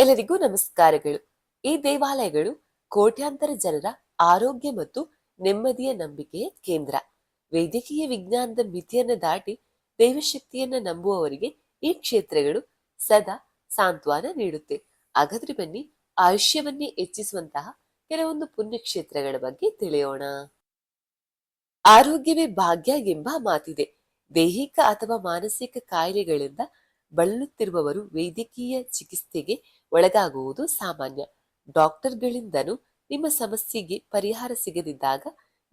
ಎಲ್ಲರಿಗೂ ನಮಸ್ಕಾರಗಳು. ಈ ದೇವಾಲಯಗಳು ಕೋಟ್ಯಾಂತರ ಜನರ ಆರೋಗ್ಯ ಮತ್ತು ನೆಮ್ಮದಿಯ ನಂಬಿಕೆಯ ಕೇಂದ್ರ. ವೈದ್ಯಕೀಯ ವಿಜ್ಞಾನದ ಮಿತಿಯನ್ನ ದಾಟಿ ದೈವಶಕ್ತಿಯನ್ನ ನಂಬುವವರಿಗೆ ಈ ಕ್ಷೇತ್ರಗಳು ಸದಾ ಸಾಂತ್ವನ ನೀಡುತ್ತೆ. ಹಾಗಾದ್ರೆ ಬನ್ನಿ, ಆಯುಷ್ಯವನ್ನೇ ಹೆಚ್ಚಿಸುವಂತಹ ಕೆಲವೊಂದು ಪುಣ್ಯಕ್ಷೇತ್ರಗಳ ಬಗ್ಗೆ ತಿಳಿಯೋಣ. ಆರೋಗ್ಯವೇ ಭಾಗ್ಯ ಎಂಬ ಮಾತಿದೆ. ದೈಹಿಕ ಅಥವಾ ಮಾನಸಿಕ ಕಾಯಿಲೆಗಳಿಂದ ಬಳಲುತ್ತಿರುವವರು ವೈದ್ಯಕೀಯ ಚಿಕಿತ್ಸೆಗೆ ಒಳಗಾಗುವುದು ಸಾಮಾನ್ಯ. ಡಾಕ್ಟರ್ಗಳಿಂದನೂ ನಿಮ್ಮ ಸಮಸ್ಯೆಗೆ ಪರಿಹಾರ ಸಿಗದಿದ್ದಾಗ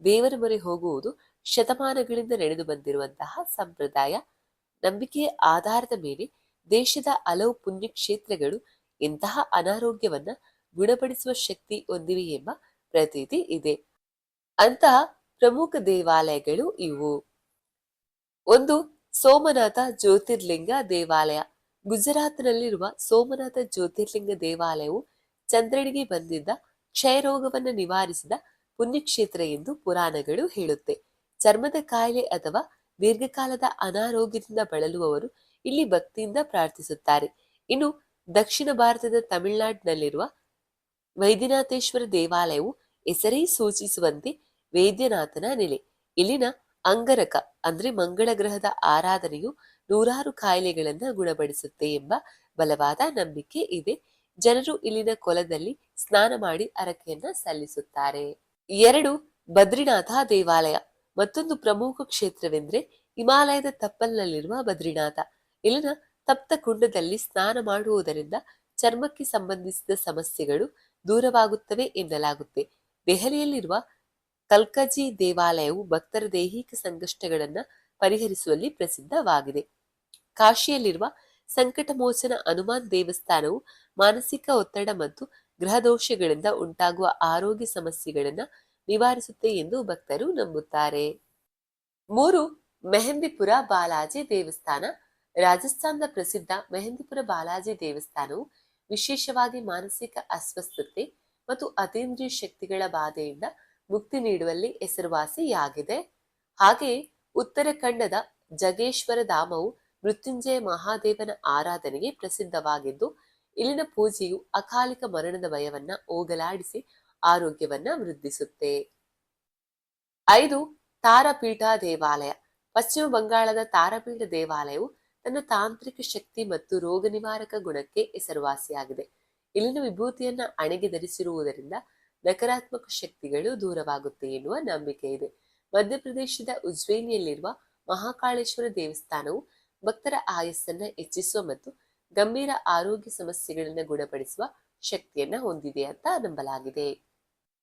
ದೇವರ ಮೊರೆ ಹೋಗುವುದು ಶತಮಾನಗಳಿಂದ ನಡೆದು ಬಂದಿರುವಂತಹ ಸಂಪ್ರದಾಯ. ನಂಬಿಕೆಯ ಆಧಾರದ ಮೇಲೆ ದೇಶದ ಹಲವು ಪುಣ್ಯಕ್ಷೇತ್ರಗಳು ಇಂತಹ ಅನಾರೋಗ್ಯವನ್ನ ಗುಣಪಡಿಸುವ ಶಕ್ತಿ ಹೊಂದಿವೆ ಎಂಬ ಪ್ರತೀತಿ ಇದೆ. ಅಂತಹ ಪ್ರಮುಖ ದೇವಾಲಯಗಳು ಇವು. ಒಂದು, ಸೋಮನಾಥ ಜ್ಯೋತಿರ್ಲಿಂಗ ದೇವಾಲಯ. ಗುಜರಾತ್ನಲ್ಲಿರುವ ಸೋಮನಾಥ ಜ್ಯೋತಿರ್ಲಿಂಗ ದೇವಾಲಯವು ಚಂದ್ರನಿಗೆ ಬಂದಿದ್ದ ಕ್ಷಯರೋಗವನ್ನು ನಿವಾರಿಸಿದ ಪುಣ್ಯಕ್ಷೇತ್ರ ಎಂದು ಪುರಾಣಗಳು ಹೇಳುತ್ತೆ. ಚರ್ಮದ ಕಾಯಿಲೆ ಅಥವಾ ದೀರ್ಘಕಾಲದ ಅನಾರೋಗ್ಯದಿಂದ ಬಳಲುವವರು ಇಲ್ಲಿ ಭಕ್ತಿಯಿಂದ ಪ್ರಾರ್ಥಿಸುತ್ತಾರೆ. ಇನ್ನು ದಕ್ಷಿಣ ಭಾರತದ ತಮಿಳುನಾಡಿನಲ್ಲಿರುವ ವೈದ್ಯನಾಥೇಶ್ವರ ದೇವಾಲಯವು ಹೆಸರೇ ಸೂಚಿಸುವಂತೆ ವೈದ್ಯನಾಥನ ನೆಲೆ. ಇಲ್ಲಿನ ಅಂಗರಕ ಅಂದ್ರೆ ಮಂಗಳ ಗ್ರಹದ ಆರಾಧನೆಯು ನೂರಾರು ಕಾಯಿಲೆಗಳನ್ನ ಗುಣಪಡಿಸುತ್ತೆ ಎಂಬ ಬಲವಾದ ನಂಬಿಕೆ ಇದೆ. ಜನರು ಇಲ್ಲಿನ ಕೊಲದಲ್ಲಿ ಸ್ನಾನ ಮಾಡಿ ಹರಕೆಯನ್ನ ಸಲ್ಲಿಸುತ್ತಾರೆ. 2, ಬದ್ರಿನಾಥ ದೇವಾಲಯ. ಮತ್ತೊಂದು ಪ್ರಮುಖ ಕ್ಷೇತ್ರವೆಂದ್ರೆ ಹಿಮಾಲಯದ ತಪ್ಪಲಿನಲ್ಲಿರುವ ಬದ್ರಿನಾಥ. ಇಲ್ಲಿನ ತಪ್ತ ಕುಂಡದಲ್ಲಿ ಸ್ನಾನ ಮಾಡುವುದರಿಂದ ಚರ್ಮಕ್ಕೆ ಸಂಬಂಧಿಸಿದ ಸಮಸ್ಯೆಗಳು ದೂರವಾಗುತ್ತವೆ ಎನ್ನಲಾಗುತ್ತೆ. ದೆಹಲಿಯಲ್ಲಿರುವ ಕಲ್ಕಜಿ ದೇವಾಲಯವು ಭಕ್ತರ ದೈಹಿಕ ಸಂಕಷ್ಟಗಳನ್ನ ಪರಿಹರಿಸುವಲ್ಲಿ ಪ್ರಸಿದ್ಧವಾಗಿದೆ. ಕಾಶಿಯಲ್ಲಿರುವ ಸಂಕಟ ಮೋಚನ ಹನುಮಾನ್ ದೇವಸ್ಥಾನವು ಮಾನಸಿಕ ಒತ್ತಡ ಮತ್ತು ಗ್ರಹದೋಷಗಳಿಂದ ಉಂಟಾಗುವ ಆರೋಗ್ಯ ಸಮಸ್ಯೆಗಳನ್ನ ನಿವಾರಿಸುತ್ತೆ ಎಂದು ಭಕ್ತರು ನಂಬುತ್ತಾರೆ. 3, ಮೆಹಂದಿಪುರ ಬಾಲಾಜಿ ದೇವಸ್ಥಾನ. ರಾಜಸ್ಥಾನದ ಪ್ರಸಿದ್ಧ ಮೆಹಂದಿಪುರ ಬಾಲಾಜಿ ದೇವಸ್ಥಾನವು ವಿಶೇಷವಾಗಿ ಮಾನಸಿಕ ಅಸ್ವಸ್ಥತೆ ಮತ್ತು ಅತೀಂದ್ರಿಯ ಶಕ್ತಿಗಳ ಬಾಧೆಯಿಂದ ಮುಕ್ತಿ ನೀಡುವಲ್ಲಿ ಹೆಸರುವಾಸಿಯಾಗಿದೆ. ಹಾಗೆಯೇ ಉತ್ತರಾಖಂಡದ ಜಗೇಶ್ವರ ಧಾಮವು ಮೃತ್ಯುಂಜಯ ಮಹಾದೇವನ ಆರಾಧನೆಗೆ ಪ್ರಸಿದ್ಧವಾಗಿದ್ದು, ಇಲ್ಲಿನ ಪೂಜೆಯು ಅಕಾಲಿಕ ಮರಣದ ಭಯವನ್ನ ಹೋಗಲಾಡಿಸಿ ಆರೋಗ್ಯವನ್ನ ವೃದ್ಧಿಸುತ್ತೆ. 5, ತಾರಪೀಠ ದೇವಾಲಯ. ಪಶ್ಚಿಮ ಬಂಗಾಳದ ತಾರಪೀಠ ದೇವಾಲಯವು ತನ್ನ ತಾಂತ್ರಿಕ ಶಕ್ತಿ ಮತ್ತು ರೋಗ ನಿವಾರಕ ಗುಣಕ್ಕೆ ಹೆಸರುವಾಸಿಯಾಗಿದೆ. ಇಲ್ಲಿನ ವಿಭೂತಿಯನ್ನ ಹಣೆಗೆ ಧರಿಸಿರುವುದರಿಂದ ನಕಾರಾತ್ಮಕ ಶಕ್ತಿಗಳು ದೂರವಾಗುತ್ತೆ ಎನ್ನುವ ನಂಬಿಕೆ ಇದೆ. ಮಧ್ಯಪ್ರದೇಶದ ಉಜ್ಜಯಿನಿಯಲ್ಲಿರುವ ಮಹಾಕಾಳೇಶ್ವರ ದೇವಸ್ಥಾನವು ಭಕ್ತರ ಆಯಸ್ಸನ್ನ ಹೆಚ್ಚಿಸುವ ಮತ್ತು ಗಂಭೀರ ಆರೋಗ್ಯ ಸಮಸ್ಯೆಗಳನ್ನು ಗುಣಪಡಿಸುವ ಶಕ್ತಿಯನ್ನ ಹೊಂದಿದೆ ಅಂತ ನಂಬಲಾಗಿದೆ.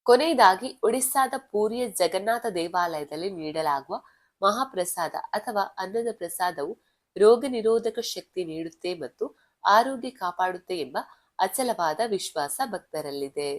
ಕೊನೆಯದಾಗಿ ಒಡಿಸ್ಸಾದ ಪೂರಿಯ ಜಗನ್ನಾಥ ದೇವಾಲಯದಲ್ಲಿ ನೀಡಲಾಗುವ ಮಹಾಪ್ರಸಾದ ಅಥವಾ ಅನ್ನದ ಪ್ರಸಾದವು ರೋಗ ನಿರೋಧಕ ಶಕ್ತಿ ನೀಡುತ್ತೆ ಮತ್ತು ಆರೋಗ್ಯ ಕಾಪಾಡುತ್ತೆ ಎಂಬ ಅಚಲವಾದ ವಿಶ್ವಾಸ ಭಕ್ತರಲ್ಲಿದೆ.